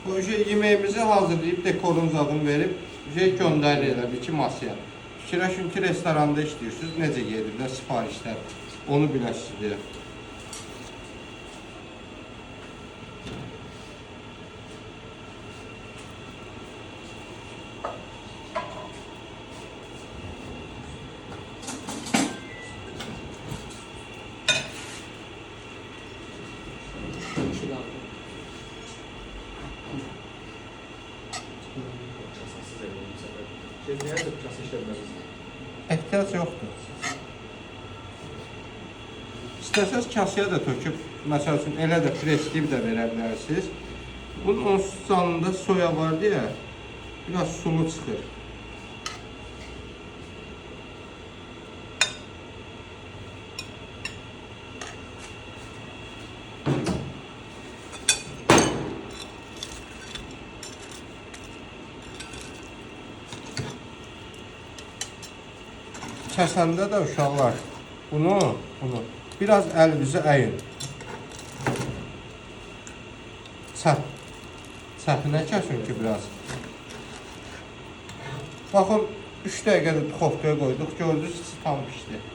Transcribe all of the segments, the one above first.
Bu yemeğimizi hazırlayıb, dekorun zadını verib, göndərirlər iki masaya. Fikirləşin ki, restoranda işləyirsiniz, necə gedirlər sifarişlər, onu biləsiniz deyə. Ehtiyac yoxdur. İstəsəz kasıya da töküb, məsəl üçün elə də presliyib də verə bilərsiniz. Bunun onsuz canında soya var deyə biraz sulu çıxır. Kəsəndə də uşaqlar bunu biraz əlinizi əyin. Səhvinə kəsin ki biraz. Baxın 3 dəqiqədə duxovkaya qoyduq, gördünüz tam pişdi.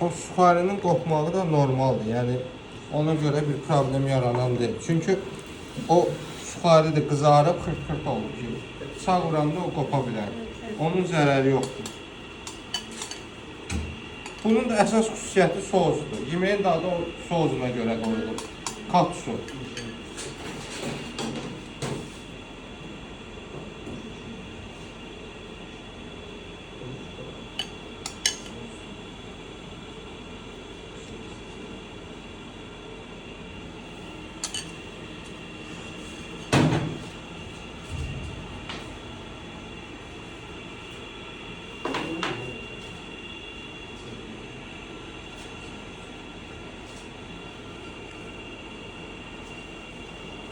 O suxarinin qopmağı da normaldır. Yəni ona görə bir problem yaranan deyil. Çünki o suxari də qızarıb xırt-xırt olur ki, sağ vuranda o qopa bilər. Onun zərəri yoxdur. Bunun da əsas xüsusiyyəti sousdur. Yeməyin dadı o sousuna görə qoyulur. Katsu.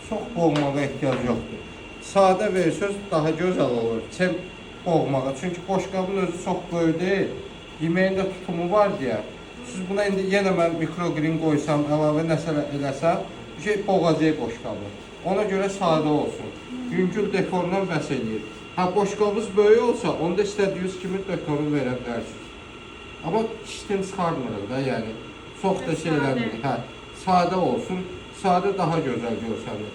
Çox boğmağa ehtiyac yoxdur. Sadə versiniz daha gözəl olur. Boğmağa. Çünki boşqabın özü çox böyük deyil. Yeməyin də tutumu var deyə. Siz buna indi yenə mən mikrogrin qoysam, əlavə nəsə eləsəm, boğacaq boşqabı. Ona görə sadə olsun. Yüngül dekorla bəs eləyir. Boşqabınız böyük olsa, onda istədiyiniz kimi dekoru verə bilərsiniz. Amma işdən çıxarmırıq da, yəni. Çox da şeyləmir. Sadə olsun. Sadə daha gözəl görsənir.